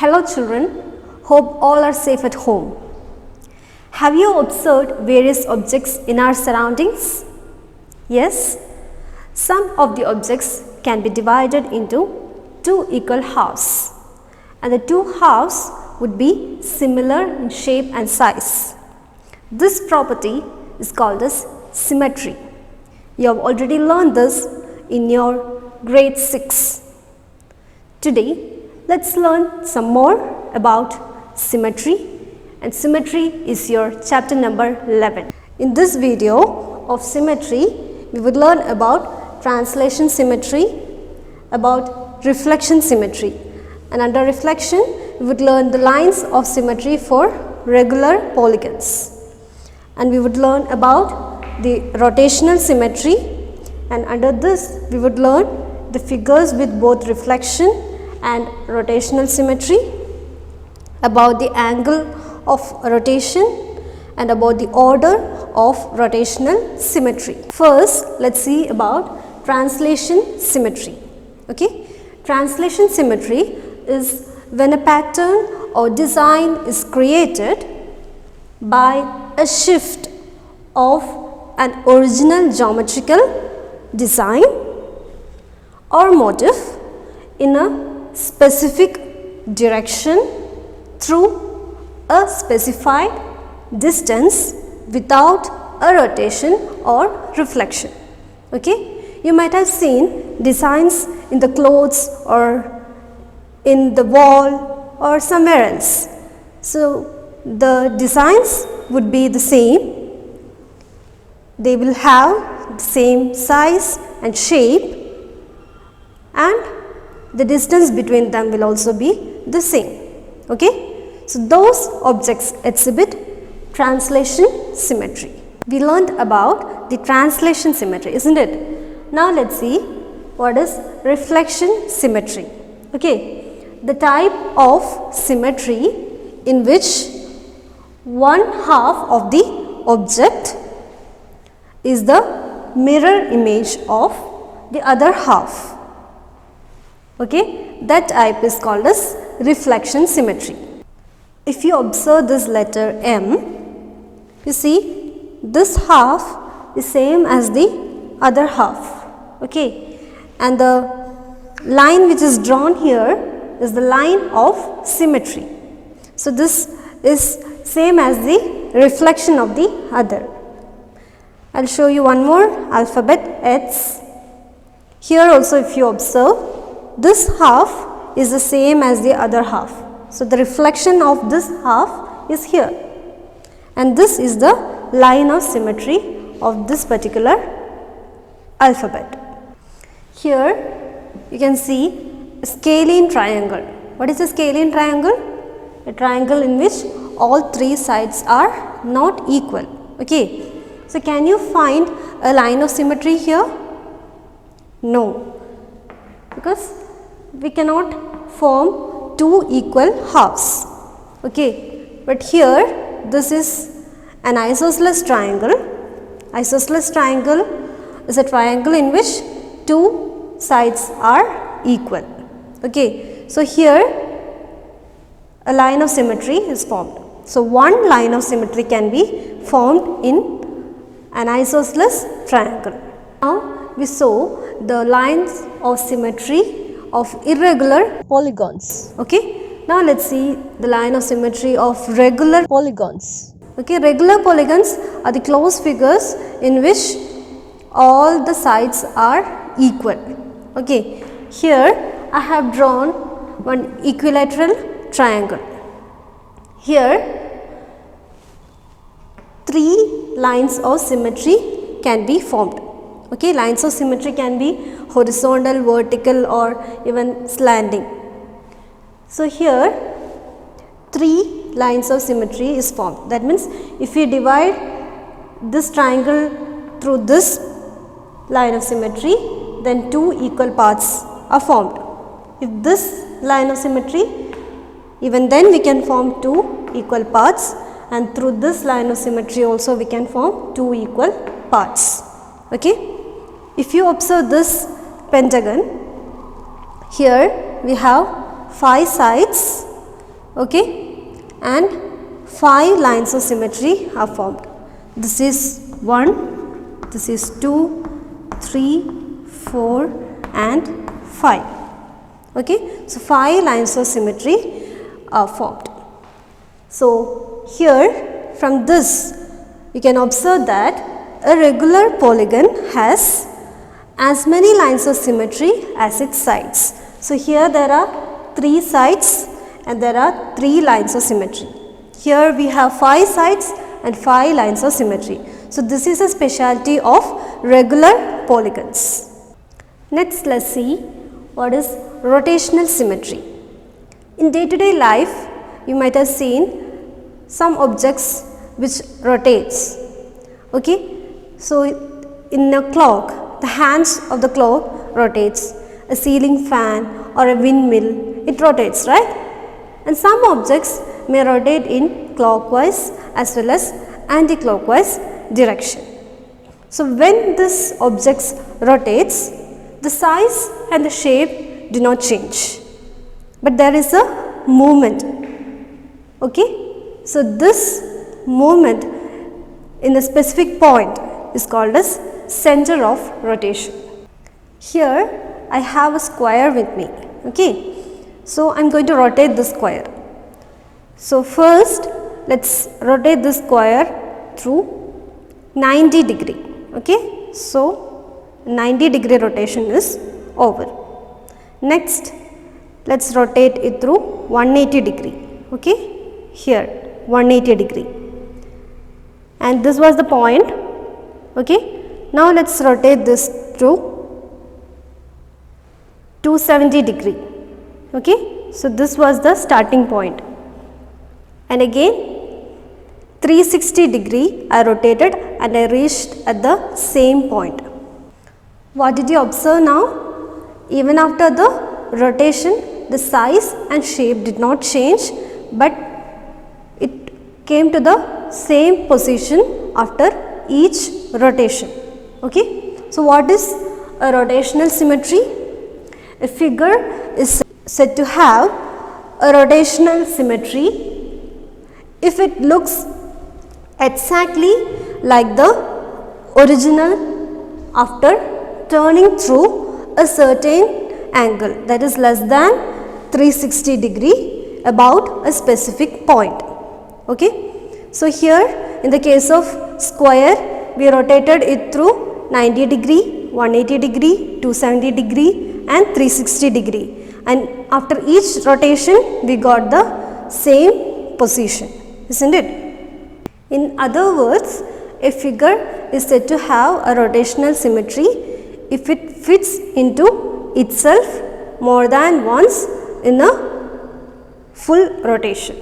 Hello children, hope all are safe at home. Have you observed various objects in our surroundings? Yes, some of the objects can be divided into two equal halves, and the two halves would be similar in shape and size. This property is called as symmetry. You have already learned this in your grade 6. Today, let's learn some more about symmetry, and symmetry is your chapter number 11. In this video of symmetry, we would learn about translation symmetry, about reflection symmetry, and under reflection, we would learn the lines of symmetry for regular polygons. And we would learn about the rotational symmetry, and under this we would learn the figures with both reflection and rotational symmetry, about the angle of rotation and about the order of rotational symmetry. First, let's see about translation symmetry. Okay? Translation symmetry is when a pattern or design is created by a shift of an original geometrical design or motif in a specific direction through a specified distance without a rotation or reflection. Okay? You might have seen designs in the clothes or in the wall or somewhere else. So, the designs would be the same. They will have the same size and shape, and the distance between them will also be the same. Okay? So, those objects exhibit translation symmetry. We learned about the translation symmetry, isn't it? Now, let us see what is reflection symmetry. Okay? The type of symmetry in which one half of the object is the mirror image of the other half. Okay? That type is called as reflection symmetry. If you observe this letter M, you see this half is same as the other half. Okay? And the line which is drawn here is the line of symmetry. So, this is same as the reflection of the other. I will show you one more alphabet H. Here also if you observe, this half is the same as the other half. So, the reflection of this half is here, and this is the line of symmetry of this particular alphabet. Here you can see a scalene triangle. What is a scalene triangle? A triangle in which all three sides are not equal. Okay. So, can you find a line of symmetry here? No, because we cannot form two equal halves. Okay. But here this is an isosceles triangle. Isosceles triangle is a triangle in which two sides are equal. Okay. So, here a line of symmetry is formed. So, one line of symmetry can be formed in an isosceles triangle. Now, we saw the lines of symmetry of irregular polygons. Okay. Now, let us see the line of symmetry of regular polygons. Okay. Regular polygons are the closed figures in which all the sides are equal. Okay. Here I have drawn one equilateral triangle. Here, three lines of symmetry can be formed. Okay, lines of symmetry can be horizontal, vertical, or even slanting. So, here three lines of symmetry is formed. That means, if we divide this triangle through this line of symmetry, then two equal parts are formed. If this line of symmetry, even then we can form two equal parts, and through this line of symmetry also we can form two equal parts. Okay. If you observe this pentagon, here we have 5 sides okay, and 5 lines of symmetry are formed. This is 1, this is 2, 3, 4 and 5. Okay, so 5 lines of symmetry are formed. So here from this you can observe that a regular polygon has as many lines of symmetry as its sides. So here there are 3 sides and there are 3 lines of symmetry. Here we have 5 sides and 5 lines of symmetry. So this is a specialty of regular polygons. Next, let's see what is rotational symmetry. In day-to-day life, you might have seen some objects which rotates. Okay, so in a clock, the hands of the clock rotates. A ceiling fan or a windmill, it rotates, right? And some objects may rotate in clockwise as well as anti-clockwise direction. So when this object rotates, the size and the shape do not change, but there is a movement. Okay, so this movement in a specific point is called as center of rotation. Here I have a square with me. Okay, so I am going to rotate the square. So first let's rotate the square through 90 degree. Okay, so 90 degree rotation is over. Next, let's rotate it through 180 degree. Okay, here 180 degree, and this was the point. Okay, now let's rotate this through 270 degree. Okay, so this was the starting point, and again 360 degree I rotated and I reached at the same point. What did you observe now? Even after the rotation, the size and shape did not change, but it came to the same position after each rotation. Okay, so what is a rotational symmetry? A figure is said to have a rotational symmetry if it looks exactly like the original after turning through a certain angle, that is less than 360 degree about a specific point. Okay, so here in the case of square, we rotated it through 90 degree, 180 degree, 270 degree and 360 degree, and after each rotation we got the same position, isn't it? In other words, a figure is said to have a rotational symmetry if it fits into itself more than once in a full rotation.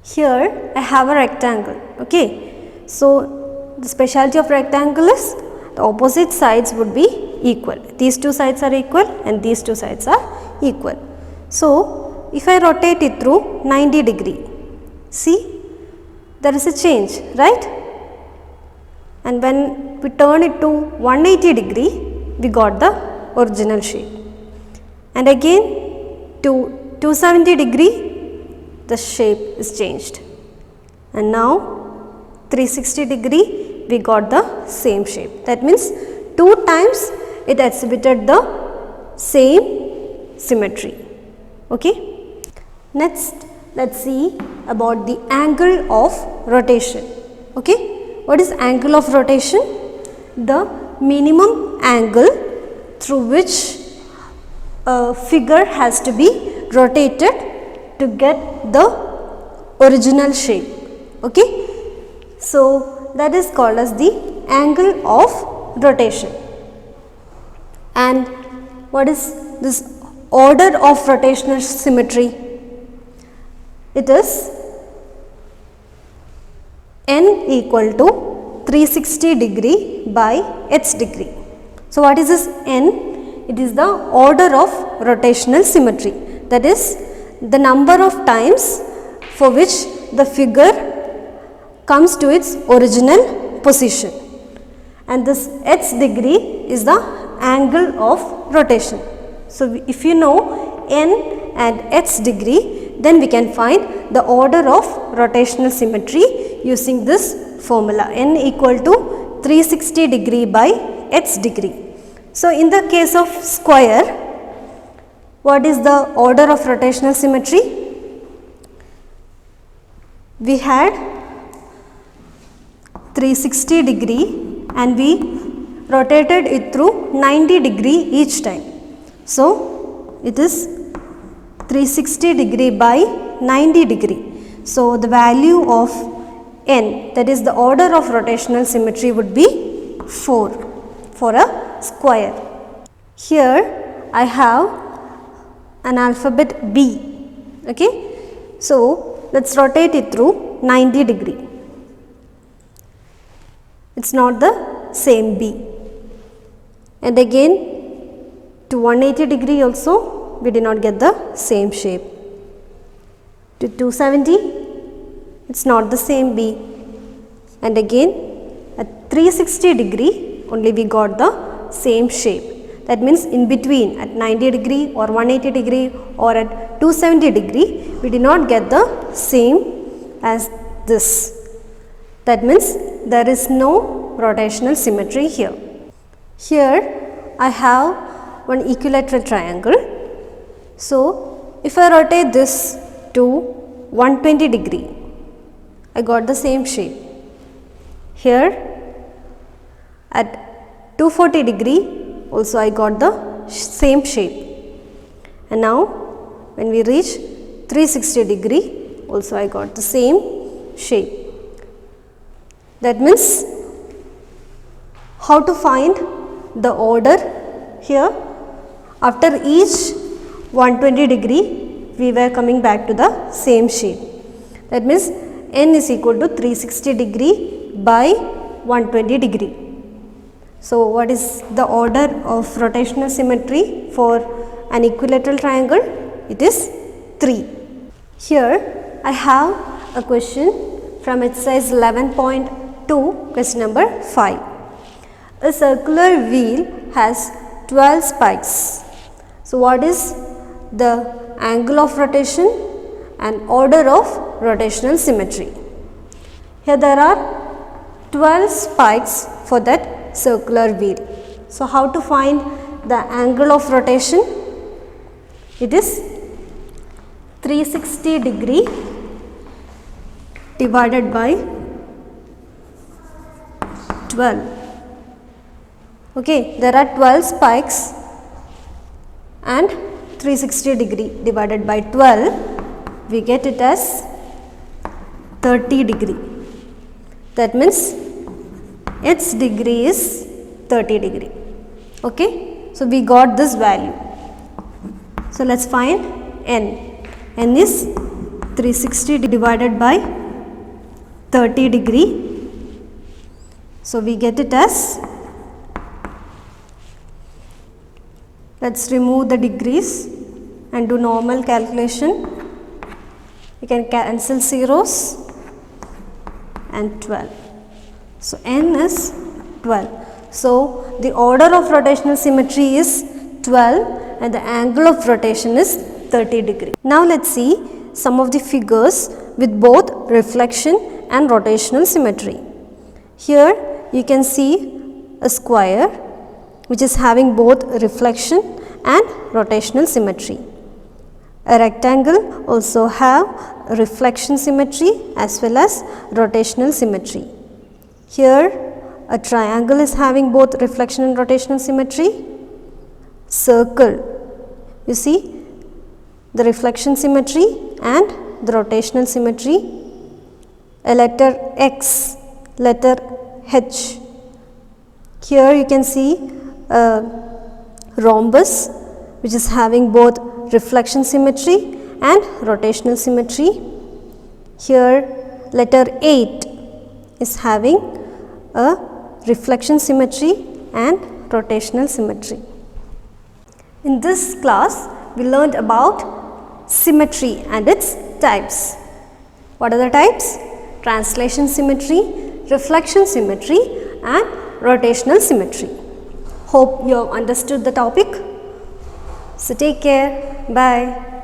Here I have a rectangle. Okay, so the specialty of rectangle is the opposite sides would be equal. These two sides are equal and these two sides are equal. So if I rotate it through 90 degree, see, there is a change, right? And when we turn it to 180 degree, we got the original shape. And again to 270 degree, the shape is changed. And now 360 degree, we got the same shape. That means 2 times it exhibited the same symmetry. Okay. Next, let's see about the angle of rotation. Okay. What is angle of rotation? The minimum angle through which a figure has to be rotated to get the original shape. Okay. So that is called as the angle of rotation. And what is this order of rotational symmetry? It is n equal to 360 degree by h degree. So what is this n? It is the order of rotational symmetry, that is the number of times for which the figure comes to its original position, and this h degree is the angle of rotation. So if you know n and h degree, then we can find the order of rotational symmetry using this formula, n equal to 360 degree by x degree. So, in the case of square, what is the order of rotational symmetry? We had 360 degree and we rotated it through 90 degree each time. So, it is 360 degree by 90 degree. So, the value of n, that is the order of rotational symmetry, would be 4 for a square. Here I have an alphabet B. Okay. So, let us rotate it through 90 degree. It is not the same B. And again to 180 degree also we did not get the same shape. To 270, it is not the same B. And again at 360 degree only we got the same shape. That means in between at 90 degree or 180 degree or at 270 degree we did not get the same as this. That means there is no rotational symmetry here. Here I have one equilateral triangle. So, if I rotate this to 120 degree, I got the same shape. Here at 240 degree also I got the same shape. And now when we reach 360 degree also I got the same shape. That means how to find the order here? After each 120 degree we were coming back to the same shape. That means n is equal to 360 degree by 120 degree. So, what is the order of rotational symmetry for an equilateral triangle? It is 3. Here I have a question from exercise 11.2, question number 5. A circular wheel has 12 spikes. So, what is the angle of rotation and order of rotational symmetry? Here there are 12 spikes for that circular wheel. So, how to find the angle of rotation? It is 360 degree divided by 12. Okay, there are 12 spikes and 360 degree divided by 12, we get it as 30 degree. That means its degree is 30 degree. Okay, so we got this value. So, let us find n. n is 360 divided by 30 degree. So, we get it as, let us remove the degrees and do normal calculation. We can cancel zeros and 12. So, n is 12. So, the order of rotational symmetry is 12 and the angle of rotation is 30 degree. Now, let us see some of the figures with both reflection and rotational symmetry. Here you can see a square which is having both reflection and rotational symmetry. A rectangle also have reflection symmetry as well as rotational symmetry. Here a triangle is having both reflection and rotational symmetry. Circle, you see the reflection symmetry and the rotational symmetry. A letter X, letter H. Here you can see a rhombus which is having both reflection symmetry and rotational symmetry. Here letter 8 is having a reflection symmetry and rotational symmetry. In this class we learned about symmetry and its types. What are the types? Translation symmetry, reflection symmetry and rotational symmetry. Hope you have understood the topic. So, take care. Bye.